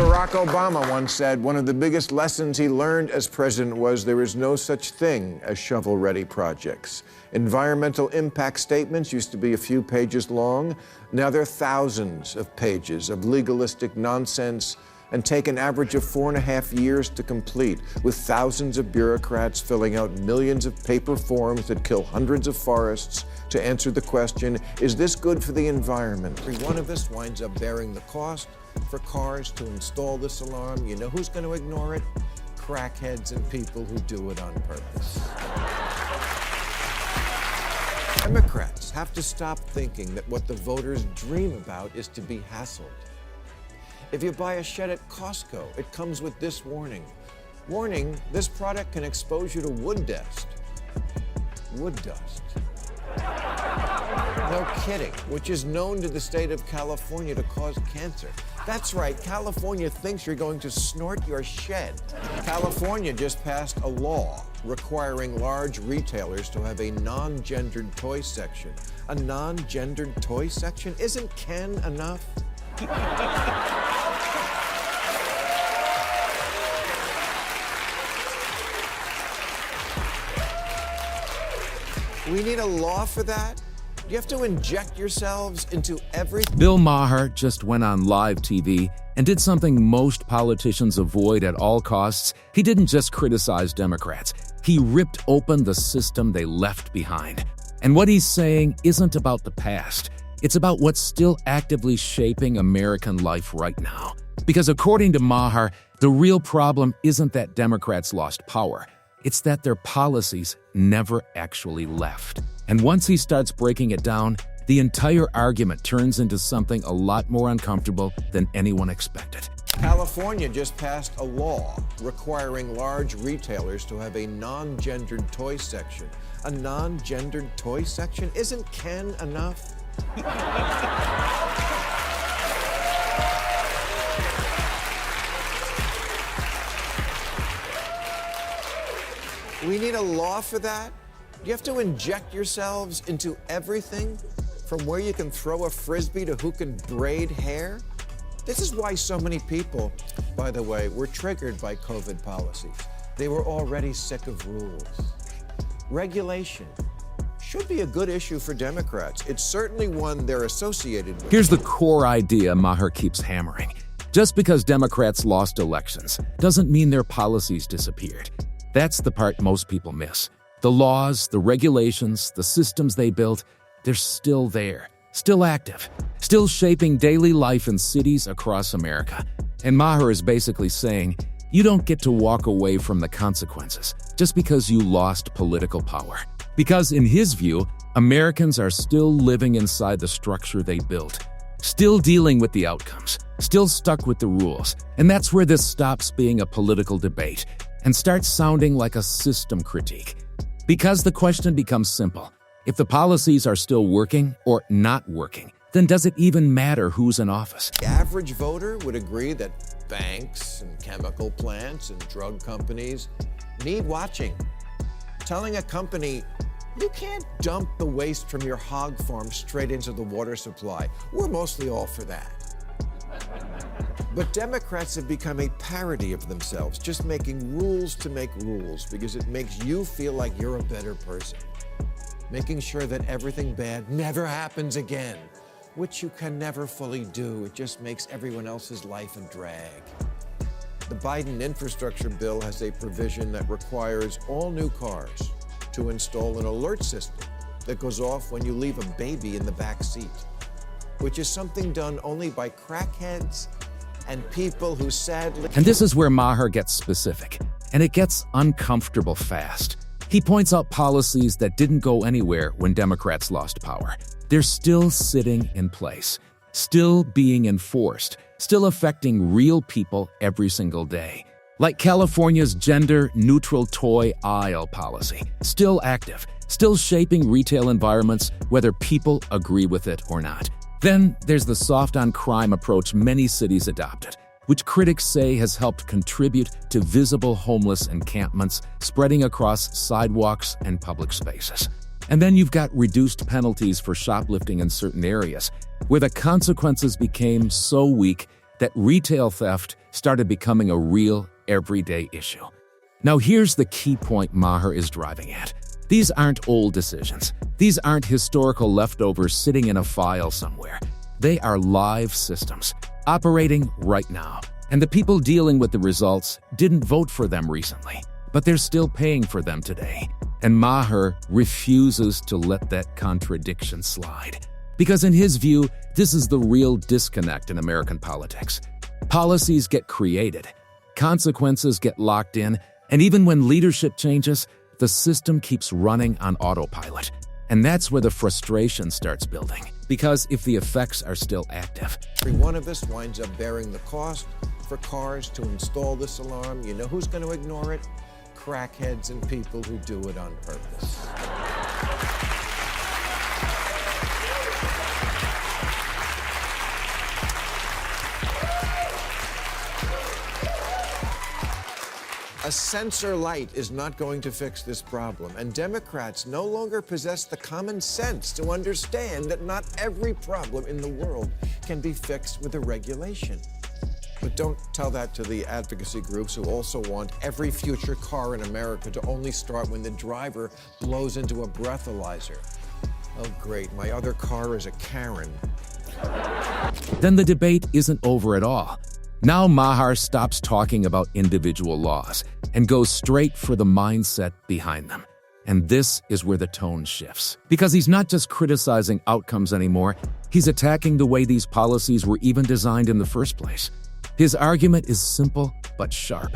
Barack Obama once said one of the biggest lessons he learned as president was there is no such thing as shovel-ready projects. Environmental impact statements used to be a few pages long. Now they're thousands of pages of legalistic nonsense and take an average of 4.5 years to complete, with thousands of bureaucrats filling out millions of paper forms that kill hundreds of forests to answer the question, is this good for the environment? Every one of us winds up bearing the cost for cars to install this alarm. You know who's going to ignore it? Crackheads and people who do it on purpose. Democrats have to stop thinking that what the voters dream about is to be hassled. If you buy a shed at Costco, it comes with this warning. Warning, this product can expose you to wood dust. Wood dust. No kidding, which is known to the state of California to cause cancer. That's right, California thinks you're going to snort your shed. California just passed a law requiring large retailers to have a non-gendered toy section. A non-gendered toy section? Isn't Ken enough? We need a law for that? You have to inject yourselves into everything? Bill Maher just went on live TV and did something most politicians avoid at all costs. He didn't just criticize Democrats. He ripped open the system they left behind. And what he's saying isn't about the past. It's about what's still actively shaping American life right now. Because according to Maher, the real problem isn't that Democrats lost power. It's that their policies never actually left. And once he starts breaking it down, the entire argument turns into something a lot more uncomfortable than anyone expected. California just passed a law requiring large retailers to have a non-gendered toy section. A non-gendered toy section? Isn't Ken enough? We need a law for that? You have to inject yourselves into everything, from where you can throw a frisbee to who can braid hair? This is why so many people, by the way, were triggered by COVID policies. They were already sick of rules. Regulation should be a good issue for Democrats. It's certainly one they're associated with. Here's the core idea Maher keeps hammering. Just because Democrats lost elections doesn't mean their policies disappeared. That's the part most people miss. The laws, the regulations, the systems they built, they're still there, still active, still shaping daily life in cities across America. And Maher is basically saying, you don't get to walk away from the consequences just because you lost political power. Because in his view, Americans are still living inside the structure they built, still dealing with the outcomes, still stuck with the rules. And that's where this stops being a political debate and starts sounding like a system critique. Because the question becomes simple. If the policies are still working or not working, then does it even matter who's in office? The average voter would agree that banks and chemical plants and drug companies need watching. Telling a company, you can't dump the waste from your hog farm straight into the water supply. We're mostly all for that. But Democrats have become a parody of themselves, just making rules to make rules because it makes you feel like you're a better person. Making sure that everything bad never happens again, which you can never fully do. It just makes everyone else's life a drag. The Biden infrastructure bill has a provision that requires all new cars to install an alert system that goes off when you leave a baby in the back seat, which is something done only by crackheads and people who sadly... And this is where Maher gets specific, and it gets uncomfortable fast. He points out policies that didn't go anywhere when Democrats lost power. They're still sitting in place, still being enforced, still affecting real people every single day. Like California's gender-neutral toy aisle policy, still active, still shaping retail environments whether people agree with it or not. Then there's the soft-on-crime approach many cities adopted, which critics say has helped contribute to visible homeless encampments spreading across sidewalks and public spaces. And then you've got reduced penalties for shoplifting in certain areas, where the consequences became so weak that retail theft started becoming a real, everyday issue. Now here's the key point Maher is driving at. These aren't old decisions. These aren't historical leftovers sitting in a file somewhere. They are live systems, operating right now. And the people dealing with the results didn't vote for them recently, but they're still paying for them today. And Maher refuses to let that contradiction slide. Because in his view, this is the real disconnect in American politics. Policies get created, consequences get locked in, and even when leadership changes, the system keeps running on autopilot. And that's where the frustration starts building. Because if the effects are still active, every one of us winds up bearing the cost for cars to install this alarm. You know who's going to ignore it? Crackheads and people who do it on purpose. A sensor light is not going to fix this problem, and Democrats no longer possess the common sense to understand that not every problem in the world can be fixed with a regulation. But don't tell that to the advocacy groups who also want every future car in America to only start when the driver blows into a breathalyzer. Oh, great, my other car is a Karen. then the debate isn't over at all. Now Maher stops talking about individual laws and goes straight for the mindset behind them. And this is where the tone shifts. Because he's not just criticizing outcomes anymore, he's attacking the way these policies were even designed in the first place. His argument is simple but sharp.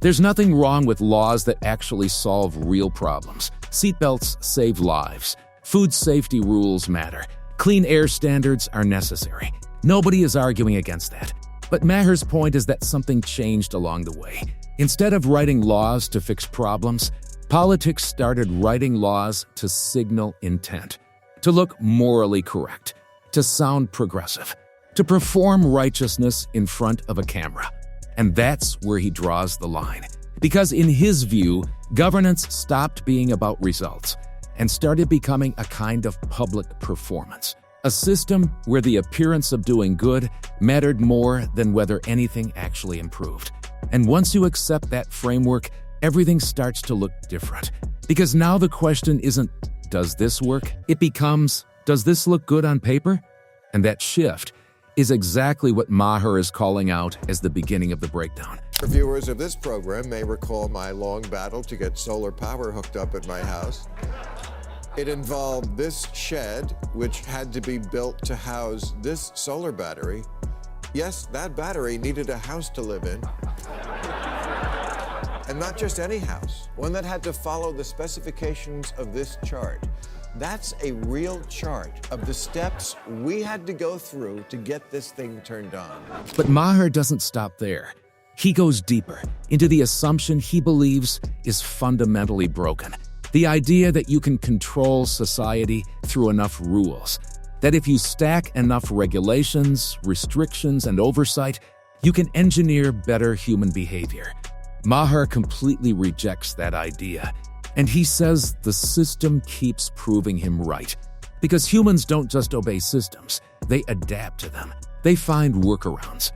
There's nothing wrong with laws that actually solve real problems. Seatbelts save lives. Food safety rules matter. Clean air standards are necessary. Nobody is arguing against that. But Maher's point is that something changed along the way. Instead of writing laws to fix problems, politics started writing laws to signal intent, to look morally correct, to sound progressive, to perform righteousness in front of a camera. And that's where he draws the line. Because in his view, governance stopped being about results and started becoming a kind of public performance. A system where the appearance of doing good mattered more than whether anything actually improved. And once you accept that framework, everything starts to look different. Because now the question isn't, does this work? It becomes, does this look good on paper? And that shift is exactly what Maher is calling out as the beginning of the breakdown. Viewers of this program may recall my long battle to get solar power hooked up at my house. It involved this shed, which had to be built to house this solar battery. Yes, that battery needed a house to live in. And not just any house, one that had to follow the specifications of this chart. That's a real chart of the steps we had to go through to get this thing turned on. But Maher doesn't stop there. He goes deeper into the assumption he believes is fundamentally broken. The idea that you can control society through enough rules. That if you stack enough regulations, restrictions, and oversight, you can engineer better human behavior. Maher completely rejects that idea. And he says the system keeps proving him right. Because humans don't just obey systems, they adapt to them. They find workarounds,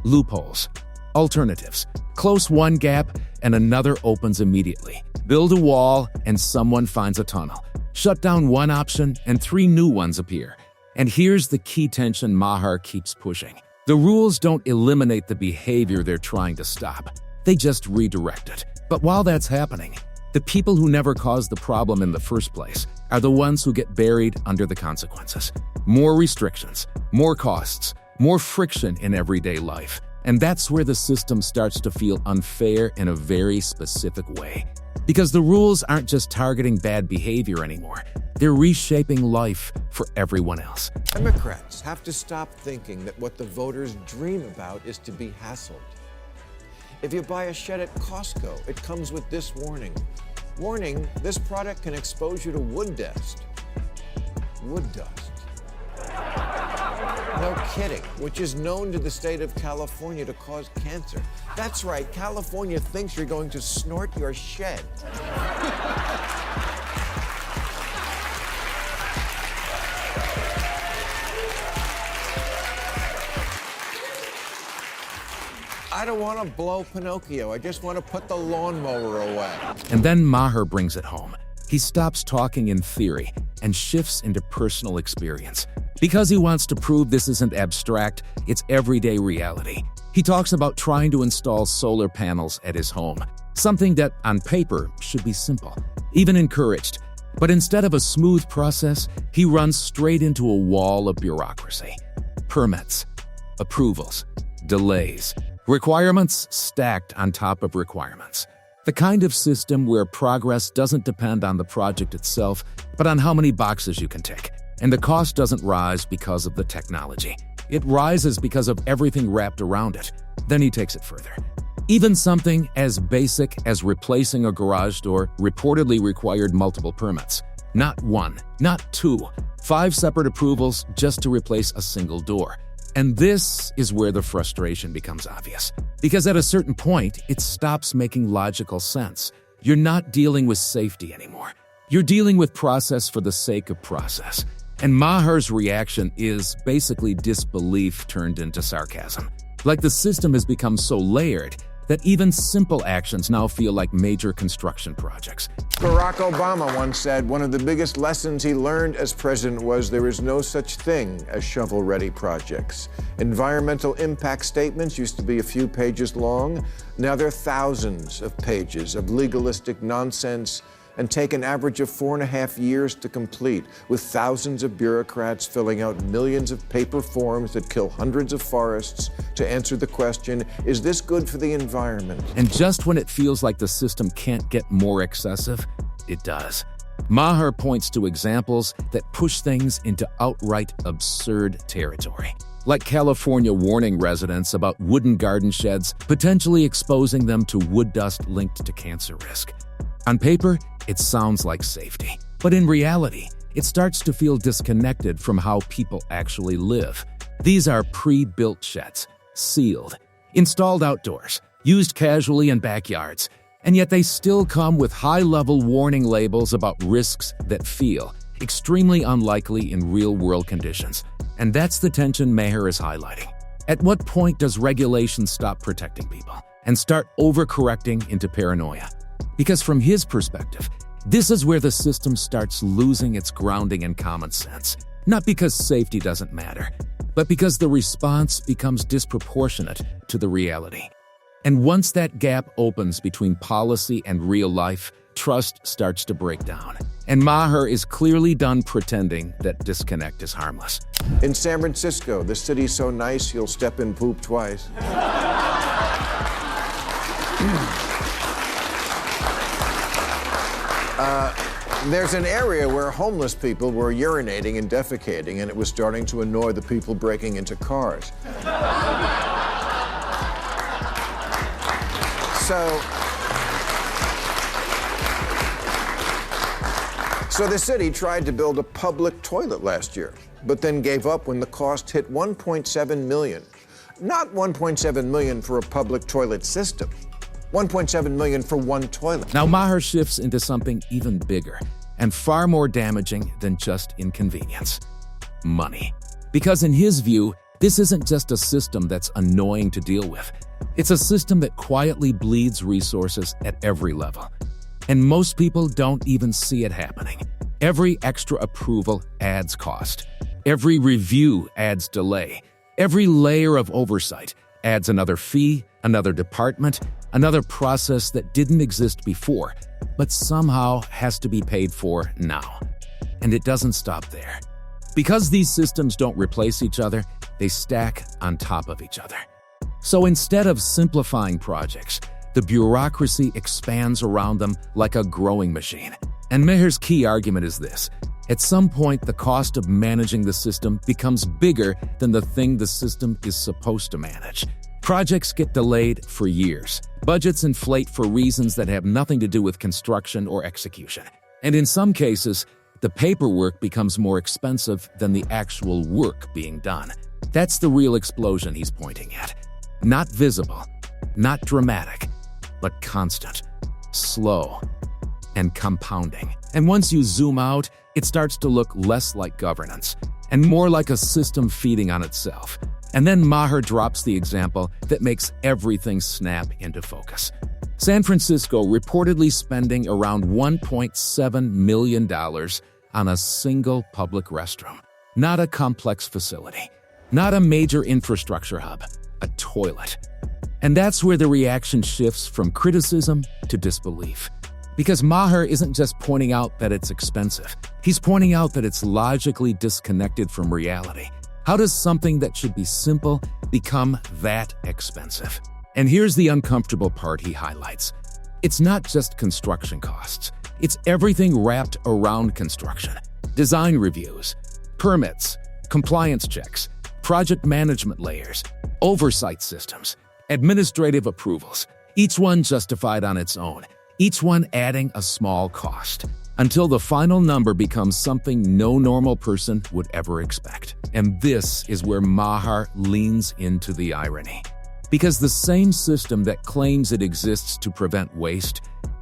loopholes, alternatives. Close one gap and another opens immediately. Build a wall and someone finds a tunnel. Shut down one option and 3 new ones appear. And here's the key tension Maher keeps pushing. The rules don't eliminate the behavior they're trying to stop. They just redirect it. But while that's happening, the people who never caused the problem in the first place are the ones who get buried under the consequences. More restrictions, more costs, more friction in everyday life. And that's where the system starts to feel unfair in a very specific way. Because the rules aren't just targeting bad behavior anymore. They're reshaping life for everyone else. Democrats have to stop thinking that what the voters dream about is to be hassled. If you buy a shed at Costco, it comes with this warning. Warning, this product can expose you to wood dust. Wood dust. No kidding, which is known to the state of California to cause cancer. That's right, California thinks you're going to snort your shed. I don't want to blow Pinocchio. I just want to put the lawnmower away. And then Maher brings it home. He stops talking in theory and shifts into personal experience. Because he wants to prove this isn't abstract, it's everyday reality. He talks about trying to install solar panels at his home, something that, on paper, should be simple, even encouraged. But instead of a smooth process, he runs straight into a wall of bureaucracy. Permits, approvals, delays, requirements stacked on top of requirements. The kind of system where progress doesn't depend on the project itself, but on how many boxes you can tick. And the cost doesn't rise because of the technology. It rises because of everything wrapped around it. Then he takes it further. Even something as basic as replacing a garage door reportedly required multiple permits. Not one, not two, 5 separate approvals just to replace a single door. And this is where the frustration becomes obvious. Because at a certain point, it stops making logical sense. You're not dealing with safety anymore. You're dealing with process for the sake of process. And Maher's reaction is basically disbelief turned into sarcasm. Like the system has become so layered that even simple actions now feel like major construction projects. Barack Obama once said one of the biggest lessons he learned as president was there is no such thing as shovel-ready projects. Environmental impact statements used to be a few pages long. Now they're thousands of pages of legalistic nonsense and take an average of 4.5 years to complete, with thousands of bureaucrats filling out millions of paper forms that kill hundreds of forests to answer the question, is this good for the environment? And just when it feels like the system can't get more excessive, it does. Maher points to examples that push things into outright absurd territory, like California warning residents about wooden garden sheds, potentially exposing them to wood dust linked to cancer risk. On paper, it sounds like safety, but in reality, it starts to feel disconnected from how people actually live. These are pre-built sheds, sealed, installed outdoors, used casually in backyards, and yet they still come with high-level warning labels about risks that feel extremely unlikely in real-world conditions. And that's the tension Maher is highlighting. At what point does regulation stop protecting people and start overcorrecting into paranoia? Because from his perspective, this is where the system starts losing its grounding in common sense. Not because safety doesn't matter, but because the response becomes disproportionate to the reality. And once that gap opens between policy and real life, trust starts to break down. And Maher is clearly done pretending that disconnect is harmless. In San Francisco, the city's so nice you'll step in poop twice. There's an area where homeless people were urinating and defecating, and it was starting to annoy the people breaking into cars. So the city tried to build a public toilet last year, but then gave up when the cost hit $1.7 million. Not $1.7 million for a public toilet system. $1.7 million for one toilet. Now Maher shifts into something even bigger and far more damaging than just inconvenience: money. Because in his view, this isn't just a system that's annoying to deal with. It's a system that quietly bleeds resources at every level. And most people don't even see it happening. Every extra approval adds cost. Every review adds delay. Every layer of oversight adds another fee, another department, another process that didn't exist before, but somehow has to be paid for now. And it doesn't stop there. Because these systems don't replace each other, they stack on top of each other. So instead of simplifying projects, the bureaucracy expands around them like a growing machine. And Maher's key argument is this: at some point, the cost of managing the system becomes bigger than the thing the system is supposed to manage. Projects get delayed for years. Budgets inflate for reasons that have nothing to do with construction or execution. And in some cases, the paperwork becomes more expensive than the actual work being done. That's the real explosion he's pointing at. Not visible, not dramatic, but constant, slow, and compounding. And once you zoom out, it starts to look less like governance and more like a system feeding on itself. And then Maher drops the example that makes everything snap into focus. San Francisco reportedly spending around $1.7 million on a single public restroom. Not a complex facility, not a major infrastructure hub, a toilet. And that's where the reaction shifts from criticism to disbelief. Because Maher isn't just pointing out that it's expensive, he's pointing out that it's logically disconnected from reality. How does something that should be simple become that expensive? And here's the uncomfortable part he highlights. It's not just construction costs. It's everything wrapped around construction. Design reviews, permits, compliance checks, project management layers, oversight systems, administrative approvals, each one justified on its own, each one adding a small cost, until the final number becomes something no normal person would ever expect. And this is where Maher leans into the irony. Because the same system that claims it exists to prevent waste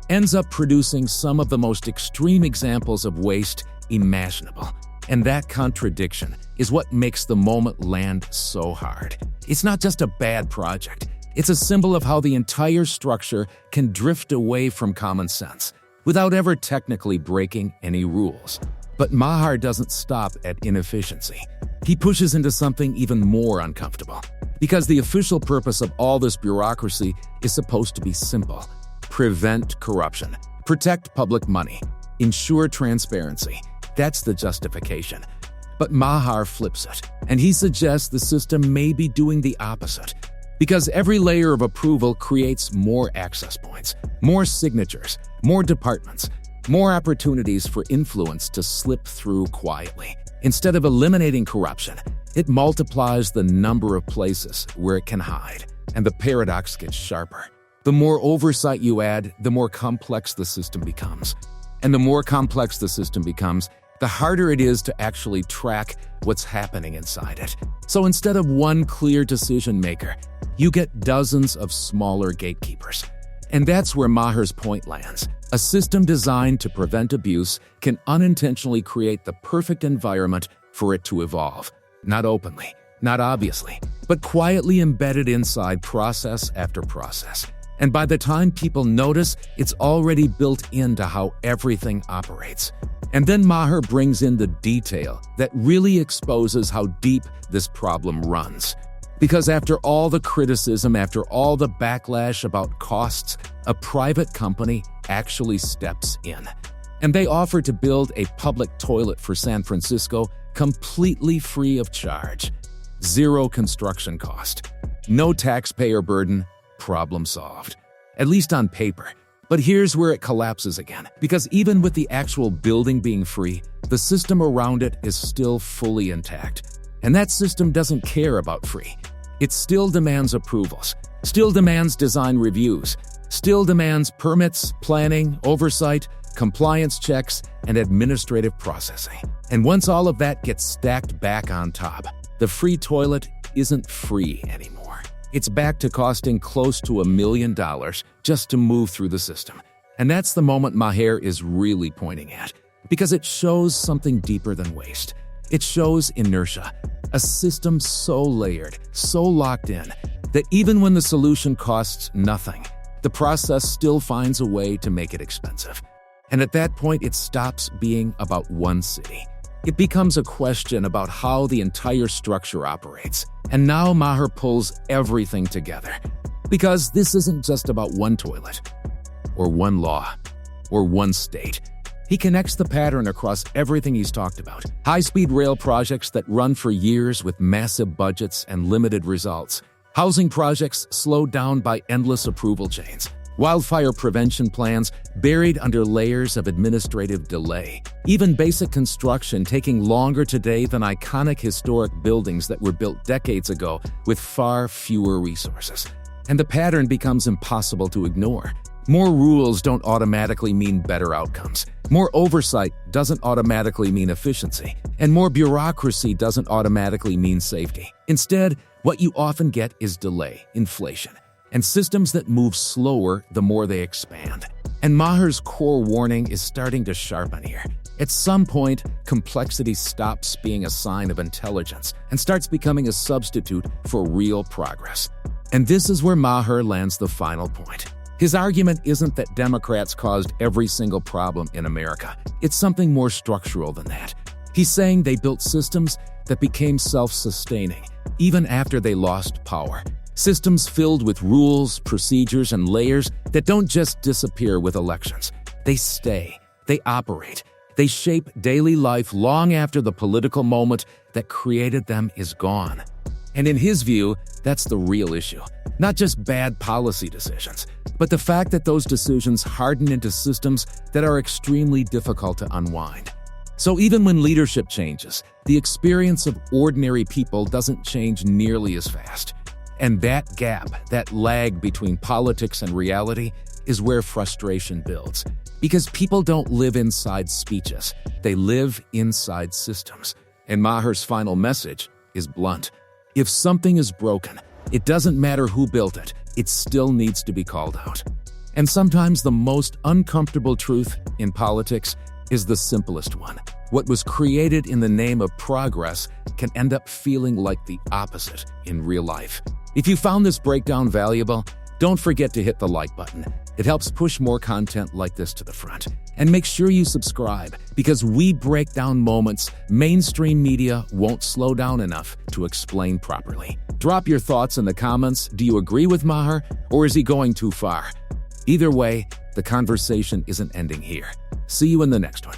ends up producing some of the most extreme examples of waste imaginable. And that contradiction is what makes the moment land so hard. It's not just a bad project. It's a symbol of how the entire structure can drift away from common sense without ever technically breaking any rules. But Maher doesn't stop at inefficiency. He pushes into something even more uncomfortable. Because the official purpose of all this bureaucracy is supposed to be simple. Prevent corruption, protect public money, ensure transparency. That's the justification. But Maher flips it, and he suggests the system may be doing the opposite. Because every layer of approval creates more access points, more signatures, more departments, more opportunities for influence to slip through quietly. Instead of eliminating corruption, it multiplies the number of places where it can hide, and the paradox gets sharper. The more oversight you add, the more complex the system becomes. And the more complex the system becomes, the harder it is to actually track what's happening inside it. So instead of one clear decision maker, you get dozens of smaller gatekeepers. And that's where Maher's point lands. A system designed to prevent abuse can unintentionally create the perfect environment for it to evolve. Not openly, not obviously, but quietly embedded inside process after process. And by the time people notice, it's already built into how everything operates. And then Maher brings in the detail that really exposes how deep this problem runs. Because after all the criticism, after all the backlash about costs, a private company actually steps in. And they offer to build a public toilet for San Francisco completely free of charge. Zero construction cost. No taxpayer burden. Problem solved. At least on paper. But here's where it collapses again. Because even with the actual building being free, the system around it is still fully intact. And that system doesn't care about free. It still demands approvals, still demands design reviews, still demands permits, planning, oversight, compliance checks, and administrative processing. And once all of that gets stacked back on top, the free toilet isn't free anymore. It's back to costing close to $1 million just to move through the system. And that's the moment Maher is really pointing at, because it shows something deeper than waste. It shows inertia, a system so layered, so locked in, that even when the solution costs nothing, the process still finds a way to make it expensive. And at that point, it stops being about one city. It becomes a question about how the entire structure operates. And now Maher pulls everything together. Because this isn't just about one toilet, or one law, or one state. He connects the pattern across everything he's talked about. High-speed rail projects that run for years with massive budgets and limited results. Housing projects slowed down by endless approval chains. Wildfire prevention plans buried under layers of administrative delay. Even basic construction taking longer today than iconic historic buildings that were built decades ago with far fewer resources. And the pattern becomes impossible to ignore. More rules don't automatically mean better outcomes. More oversight doesn't automatically mean efficiency. And more bureaucracy doesn't automatically mean safety. Instead, what you often get is delay, inflation, and systems that move slower the more they expand. And Maher's core warning is starting to sharpen here. At some point, complexity stops being a sign of intelligence and starts becoming a substitute for real progress. And this is where Maher lands the final point. His argument isn't that Democrats caused every single problem in America. It's something more structural than that. He's saying they built systems that became self-sustaining, even after they lost power. Systems filled with rules, procedures, and layers that don't just disappear with elections. They stay, they operate, they shape daily life long after the political moment that created them is gone. And in his view, that's the real issue. Not just bad policy decisions, but the fact that those decisions harden into systems that are extremely difficult to unwind. So even when leadership changes, the experience of ordinary people doesn't change nearly as fast. And that gap, that lag between politics and reality, is where frustration builds. Because people don't live inside speeches, they live inside systems. And Maher's final message is blunt. If something is broken, it doesn't matter who built it, it still needs to be called out. And sometimes the most uncomfortable truth in politics is the simplest one. What was created in the name of progress can end up feeling like the opposite in real life. If you found this breakdown valuable, don't forget to hit the like button. It helps push more content like this to the front. And make sure you subscribe, because we break down moments mainstream media won't slow down enough to explain properly. Drop your thoughts in the comments. Do you agree with Maher, or is he going too far? Either way, the conversation isn't ending here. See you in the next one.